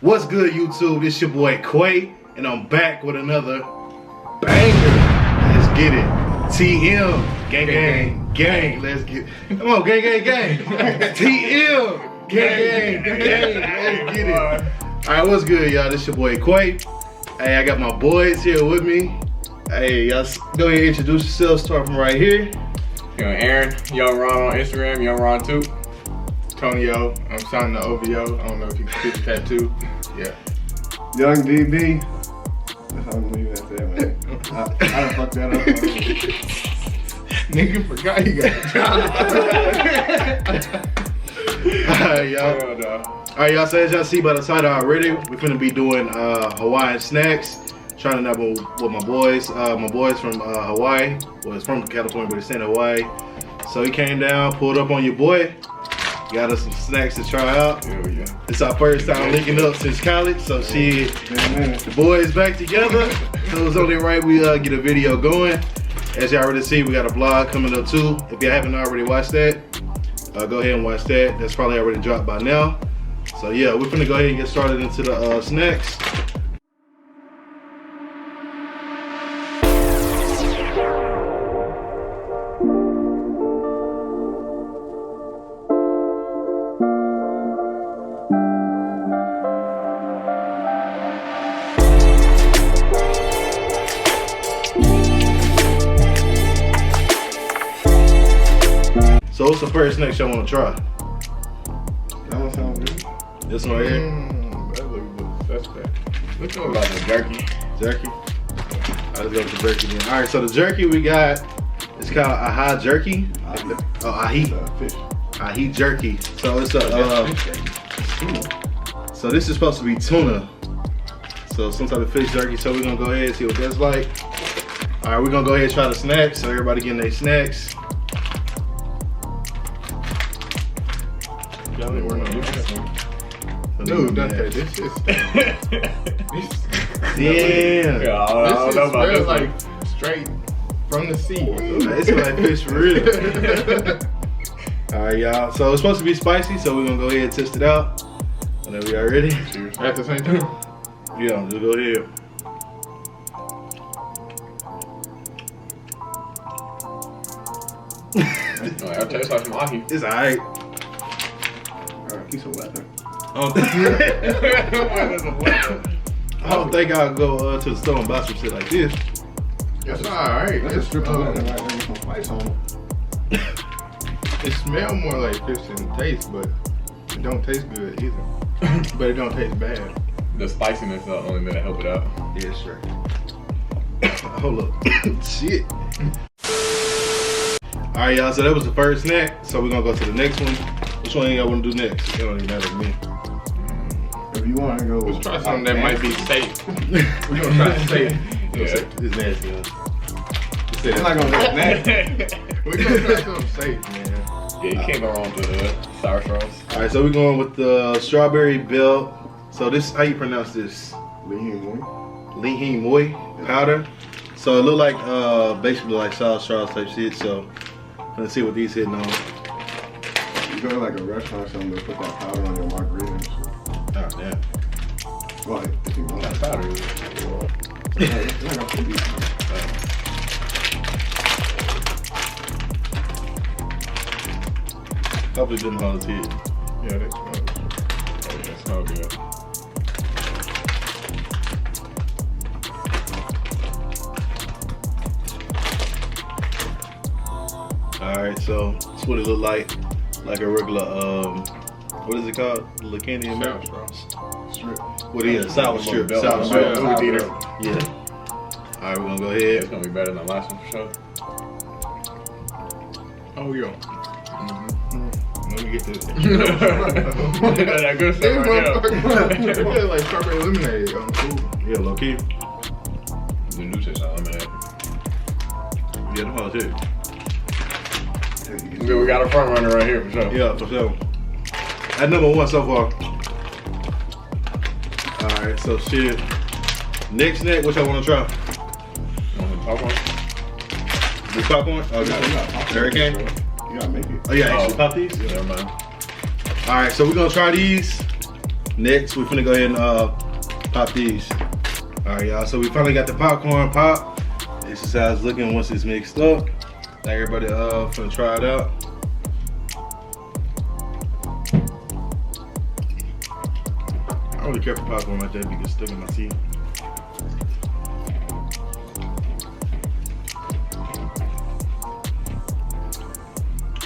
What's good, YouTube? It's your boy Quay, and I'm back with another banger. Let's get it. TM, gang, gang, gang. Let's get it. Come on, gang, gang, gang. TM, gang, gang, gang. Let's get it. All right, what's good, y'all? This your boy Quay. Hey, I got my boys here with me. Hey, y'all go ahead and introduce yourselves. Start from right here. Young Aaron, Young Ron on Instagram, Young Ron 2. Tonyo, I'm signing the OVO. I don't know if you can fit the tattoo. Yeah. Young DB. That's how I'm leaving that there, man. I done fucked that up. Nigga forgot he got a job. Alright, y'all. Alright, y'all. So as y'all see by the title already, we're finna be doing Hawaiian snacks. Trying it out with my boys. My boys from Hawaii. Well, it's from California, but it's in Hawaii. So he came down, pulled up on your boy. Got us some snacks to try out. Hell yeah. It's our first time linking up since college, so shit, the boys back together. So it's only right we get a video going. As y'all already see, we got a vlog coming up too. If you haven't already watched that, go ahead and watch that. That's probably already dropped by now. So yeah, we're gonna go ahead and get started into the snacks. So what's the first snack y'all want to try? That one sound good. This one right here? That looks suspect. Look like the jerky. Jerky? Alright, let's go with the jerky then. Alright, so the jerky we got, it's called Ahi Jerky. Ahi. Fish. Ahi Jerky. So it's a, so this is supposed to be tuna. So some type of fish jerky, so we're gonna go ahead and see what that's like. Alright, we're gonna go ahead and try the snacks, so everybody getting their snacks. Y'all ain't working on this. Dude, don't take this shit. Damn. Yeah, I This don't shit know about smells this like straight from the sea. It's like fish for real. Alright, y'all. So it's supposed to be spicy, so we're gonna go ahead and test it out. Whenever y'all ready. Cheers. At the same time? Yeah, just go ahead. I taste like some ahi. It's alright. Alright, keep some weapon. I don't think I'll go to the store and buy some shit like this. It's alright. That's a strip of weapon right there with some spice on it. It smells more like fish than it tastes, but it don't taste good either. But it don't taste bad. The spiciness is the only thing that help it out. Yeah, sure. Hold up. Shit. Alright, y'all, so that was the first snack. So we're gonna go to the next one. Which one y'all wanna do next? It don't even matter to me. If you want to go, Let's try something that might be safe. We're gonna try safe. Yeah. It's nasty, huh? I'm not gonna get that. We're gonna try something safe, man. Yeah, you can't go wrong with the sour straws. Alright, so we're going with the strawberry belt. So this, how you pronounce this? Lihi Moi powder. So it look like basically like sour straws type shit. So let's see what these hitting on. You go to like a restaurant or something, they put that powder on your margarita and shit. Oh damn. Well, if you want That powder is. it's not gonna be Hopefully it didn't hold its head. Yeah, that smells. That smells good. Alright, so that's what it look like a regular what is it called? The little candy in there? Sour straw. strip. What is it? Sour strip. Belt. Sour strip. Sour Yeah. strip. Alright, we're gonna go It's ahead. gonna be better than the last one for sure. Oh, yeah. Let me get this. That good This stuff right motherfucker tastes like strawberry lemonade on food. Yeah, low key. there. The new taste of lemonade. Yeah, the whole shit. Yeah, we got a front runner right here for sure. Yeah, for sure. At number one so far. Alright, so shit. Next snack, what y'all wanna try? Popcorn? This popcorn? Oh, Hurricane? You gotta make it. Oh yeah, actually pop these? Never mind. Alright, so we're gonna try these. Next, we finna go ahead and pop these. All right, y'all. So we finally got the popcorn pop. This is how it's looking once it's mixed up. Now everybody finna try it out. I don't really care for popcorn like that because it's stuck in my teeth.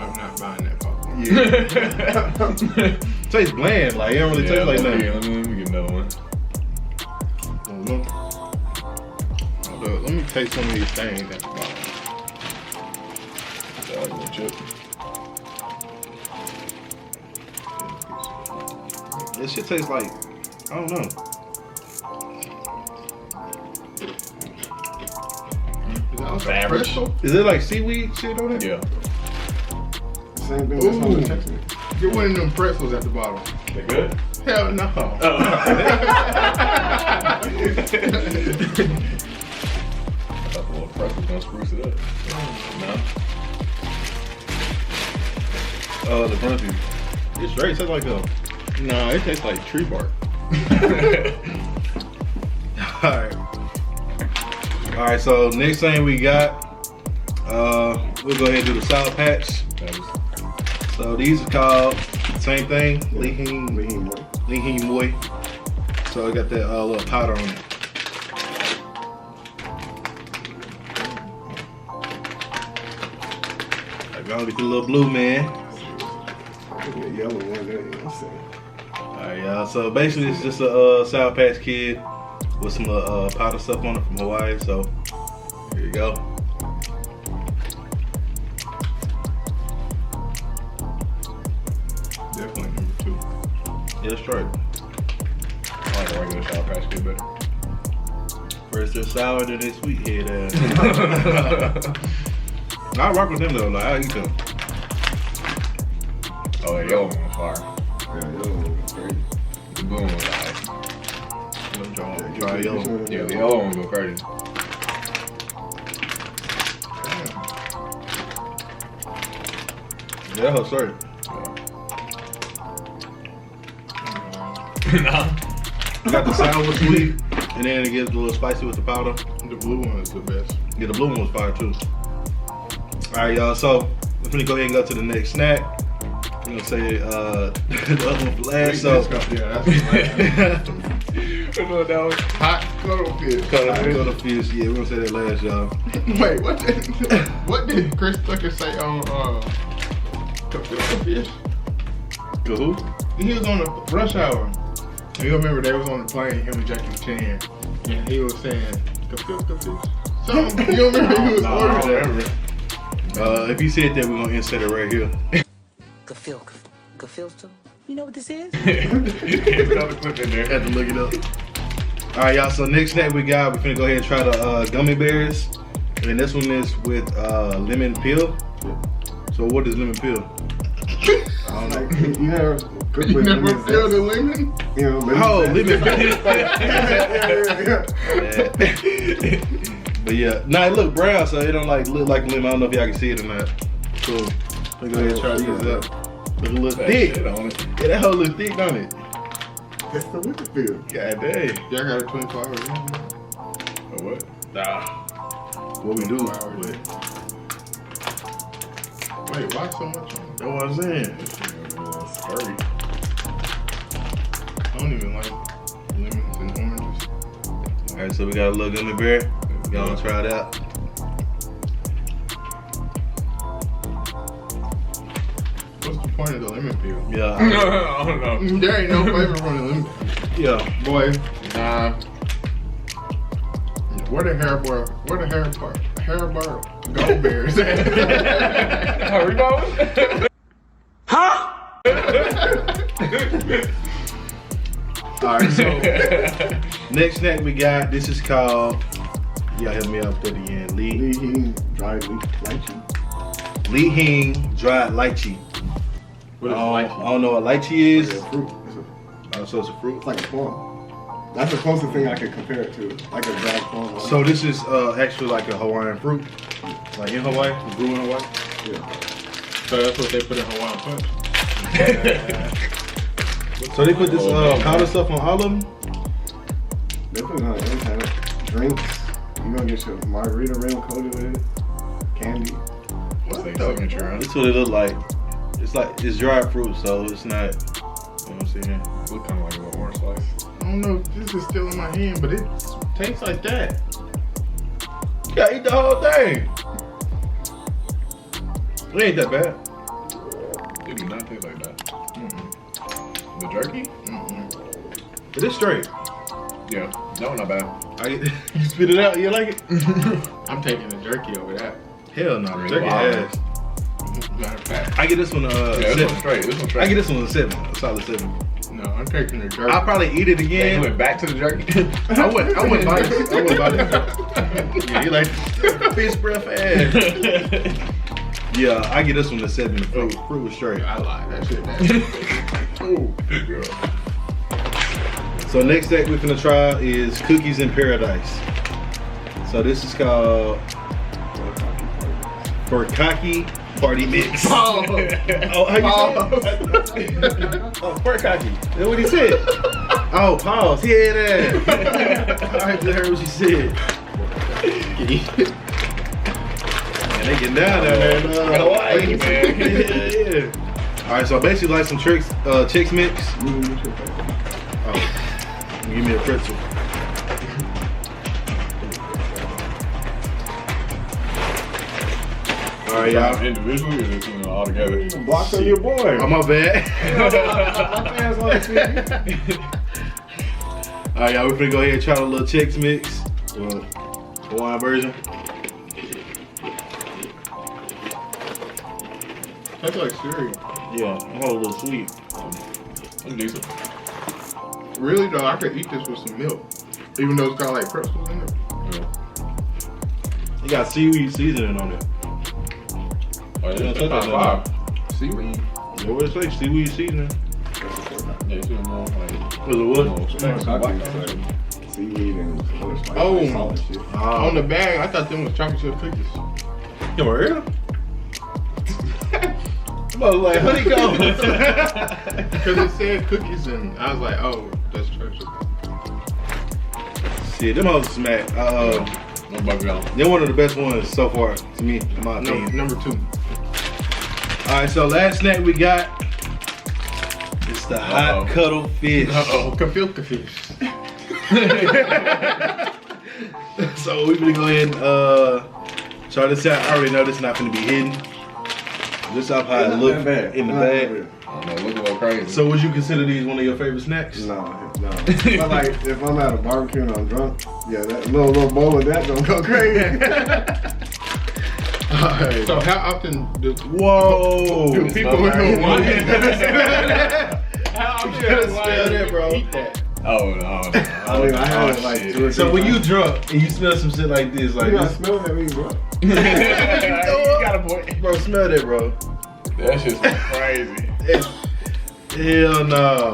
I'm not buying that popcorn. Yeah. Tastes bland, like it don't really taste like nothing. Let me get another one. Hold up, let me taste some of these things at the bottom. Chip. This shit tastes like, I don't know. Is that Average. pretzel? Is it like seaweed shit on it? Yeah. Same thing. That's how Ooh. the text me. Get one of them pretzels at the bottom. They good? Hell no. A couple of pretzels gonna spruce it up. No. Oh, the crunchy. It's straight tastes like a. No, it tastes like tree bark. Alright. Alright, so next thing we got, we'll go ahead and do the Sour Patch. So these are called, same thing, Lihing Moi. So I got that little powder on it. I'm gonna get the little blue man. The yellow one there, you know what I'm saying? Alright, y'all. So basically, it's just a Sour Patch Kid with some powder stuff on it from Hawaii. So here you go. Definitely number 2. Yeah, that's right. I like the regular Sour Patch Kid better. First they're sour, then they sweet head ass. I rock with them though. Like I eat them. Oh, the yellow one was fire. Yeah, yellow one was crazy. The blue one was alright. Try yellow. Yeah, the yellow one go crazy. Yeah, that's right. Nah. You got the sour with sweet, and then it gets a little spicy with the powder. The blue one is the best. Yeah, the blue one was fire too. Alright, y'all. So we're gonna go ahead and go to the next snack. We're gonna say the other one for last. So Yeah, that's the That was hot cuddle fish. Cuddle Fish. Yeah, we're gonna say that last, y'all. Wait, what did Chris Tucker say on Cuddle Fish? Who? He was on the rush hour. You remember they was on the plane, him and Jackie Chan, and he was saying, "Ka-fish." Something. You remember he was ordering that? If he said that, we're gonna insert it right here. Gefilter? You know what this is? There's another clip in there. Had to look it up. All right, y'all. So next snack we got, we're finna go ahead and try the Gummy Bears, and this one is with lemon peel. So what is lemon peel? I don't know. Like, you never cook You with never lemon feel the zest? lemon? You know, lemon Oh, zest. lemon peel. Yeah. But yeah, nah, it look brown, so it don't like look like lemon. I don't know if y'all can see it or not. So we go ahead and try these out. Look a little thick. Shit on it. Yeah, that whole look thick, don't it? That's the lemon peel. God dang. Y'all got a 24-hour lemon? Or what? Nah. What we do? Wait, why so much on it? That's what I'm saying. Scurry. I don't even like lemons and oranges. All right, so we got a little gummy bear. Y'all wanna try it out? What's the point of the lemon peel? Yeah. I don't know. There ain't no flavor from the lemon. Yeah. Boy, Nah. where the hair bar go bears at? Are we going? All right, so next snack we got, this is called, y'all help me out with that again, Lihing dried lychee. Lihing dried lychee. What is I lychee? don't know what lychee is. It's a fruit. So it's a fruit. It's like a plum. That's the closest thing I can compare it to. Like a dried plum. So this is actually like a Hawaiian fruit, like in Hawaii, grew in Hawaii. Yeah. So that's what they put in Hawaiian Punch. So they put this powder stuff on all of them? They put it on any kind of drinks. You gonna get your margarita rim coated with it. Candy. What's their signature, huh? This is what it look like. It's dried fruit, so it's not. You know what I'm saying? Look kind of like a little orange slice. I don't know if this is still in my hand, but it tastes like that. You gotta eat the whole thing. It ain't that bad. It do not taste like that. The jerky? But it's straight. Yeah, that one not bad. You spit it out, you like it? I'm taking the jerky over that. Hell no, Really? jerky ass. Matter of fact, I get this one Yeah, this 7. one's straight. This one's straight. I get this one a 7, a solid 7. no, I'm taking the jerky. I'll probably eat it Yeah, you again. went back to the jerky. I wouldn't buy this. I wouldn't buy this. Yeah, you like fish breath ass. Yeah, I get this one a 7. The fruit was straight. I lied. That shit. Oh, good girl. So next thing we're gonna try is Cookies in Paradise. So this is called Burkaki Party Mix. Oh, Oh, how you say it? Oh, Burkaki. That's what he said. Oh, pause. Yeah, that. I heard what you said. Man, they getting down there, man. Hawaii, man. Yeah. All right, so basically like some Chex Mix. Oh, give me a pretzel. All right, y'all. Individually or just all together? Blocked on your boy. Oh, my bad. All right, y'all. We're gonna go ahead and try the little Chex Mix. Well, Hawaiian version. that's like cereal. Yeah, I'm a little sweet. It's decent. Really though, I could eat this with some milk, even though it's got like pretzels in it. Yeah. You got seaweed seasoning on it. Oh, yeah, Yeah, it's that's top not 5. Seaweed. What would it say? Seaweed seasoning. Yeah, it's more like. Was it what? Seaweed and other spice. Oh. Solid shit. On the bag, I thought them was chocolate chip cookies. Come on, here. I'm like honeycomb. Because it said cookies, and I was like, oh, that's chocolate. Shit, them hoes smack. No bug out. They're one of the best ones so far to me, in my opinion. Number 2. All right, so last snack we got is the hot Cuddle Fish. Kafilka fish. So we're gonna go ahead and try this out. I already know this is not gonna be hidden. This is how it look in the bag. I don't know, look a little crazy. So would you consider these one of your favorite snacks? No. But like, if I'm at a barbecue and I'm drunk, yeah, that little bowl of that don't go crazy. Alright. So how often do Whoa! do people with no wine How you gotta smell that, bro? Eat that. Oh, no. I mean, I had it like 2 or 3 So when you times. drunk and you smell some shit like this, like You not this, smelling at me, bro. You got a point. bro, smell that, bro. That shit's crazy. Hell no.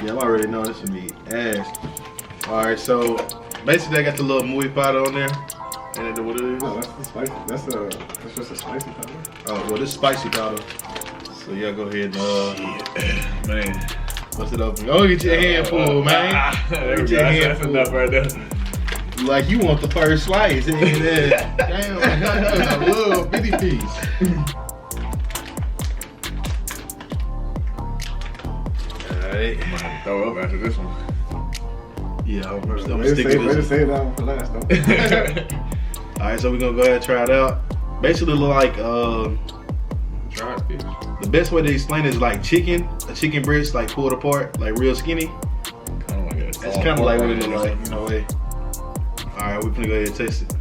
Yeah, I already know this would be ass. Alright, so basically I got the little movie powder on there. And then what it is? No, that's the spicy. That's just a spicy powder. Oh, well, this is spicy powder. So yeah, go ahead and Man. bust it open. Go get your hand full, man. There we Get go. your hand That's full. enough right there. Like you want the first slice. It ain't that. Damn, I love bitty piece. Alright. I'm gonna throw up after this one. Yeah, I'm Way gonna to stick save, with way to this. save that one for last, though. Alright, so we're gonna go ahead and try it out. Basically look like Dried fish. the best way to explain it is like chicken, a chicken breast like pulled apart, like real skinny. That's kind of like what it looks like, in a way. Alright, we're gonna go ahead and taste it.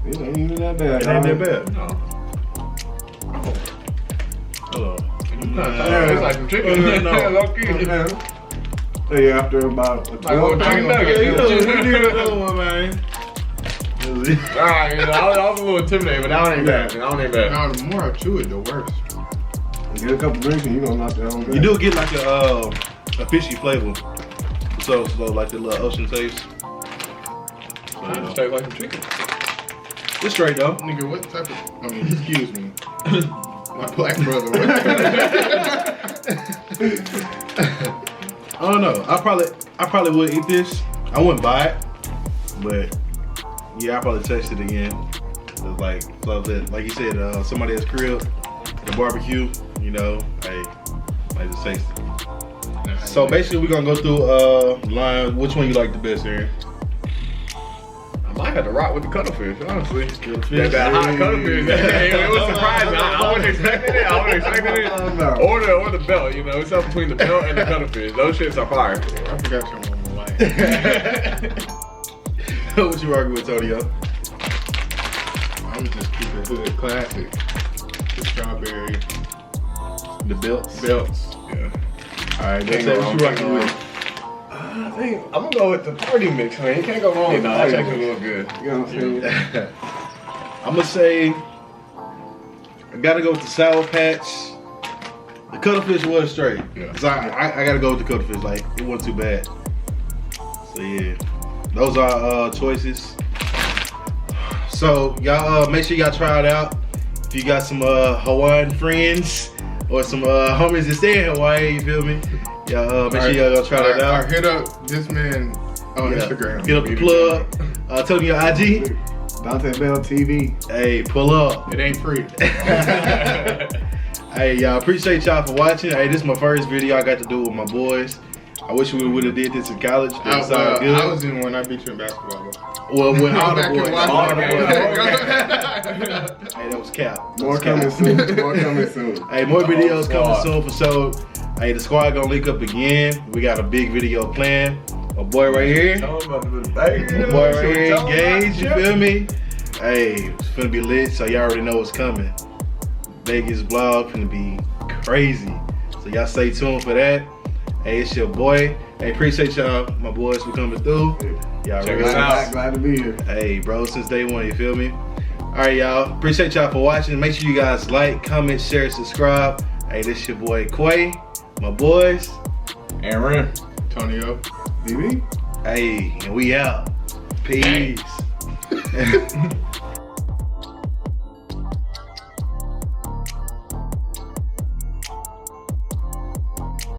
It ain't even that bad. It ain't that bad. No. Hello. It's like some chicken. No. Low key. Hey, after about a 12 chicken nugget. Yeah, you know, we need another one, man. Alright, you know, I was a little intimidated, but that one ain't bad. That one ain't bad. Now, the more I chew it, the worse. Get a couple drinks and you gonna knock that on back. You do get like a fishy flavor. So like the little ocean taste. It just tastes like some chicken. It's straight though. Nigga, what type of? I mean, excuse me. My black brother. I don't know. I probably would eat this. I wouldn't buy it, but yeah, I probably taste it again. Like you said, somebody else's crib, the barbecue. You know, hey, might just taste it. So basically, we're gonna go through line. Which one you like the best, Aaron? I might have to rock with the Cuddle Fish, honestly. Fish. That hot Cuddle Fish. It was surprising. I wasn't expecting it. Or the belt, you know. It's up between the belt and the Cuddle Fish. Those shits are fire. I forgot your one more line. What you rocking with, Tonio? I'm just keeping it hood classic. The strawberry The belts. belts. Yeah. All right, that's what you rocking with. I think I'm gonna go with the party mix, man. You can't go wrong with that. That's actually real good. You know what I'm saying? I'm gonna say I gotta go with the Sour Patch. The Cuddlefish was straight. Yeah. So I gotta go with the Cuddlefish. Like it wasn't too bad. So yeah, those are choices. So y'all make sure y'all try it out. If you got some Hawaiian friends or some homies that stay in Hawaii, you feel me? Y'all make sure y'all go try that out. Or hit up this man on Instagram. Hit up the plug. Tell me your IG. Dante Bell TV. Hey, pull up. It ain't free. Hey, y'all, appreciate y'all for watching. Hey, this is my first video I got to do with my boys. I wish we would have did this in college. It sounded good. I was in when I beat you in basketball. Well, with all the Back and boys. watch All the that boys. game. Hey, that was cap. More coming soon. More coming soon. Hey, more videos coming soon for sure. Hey, the squad gonna link up again. We got a big video planned. My boy right here. My boy right here, engaged, you feel me? Hey, it's finna be lit, so y'all already know what's coming. Vegas vlog finna be crazy. So y'all stay tuned for that. Hey, it's your boy. Hey, appreciate y'all, my boys, for coming through. Y'all Check ready? us out. Glad to be here. Hey, bro, since day one, you feel me? All right, y'all. Appreciate y'all for watching. Make sure you guys like, comment, share, subscribe. Hey, this your boy Quay, my boys. Aaron. Tonio. DB? Hey, and we out. Peace.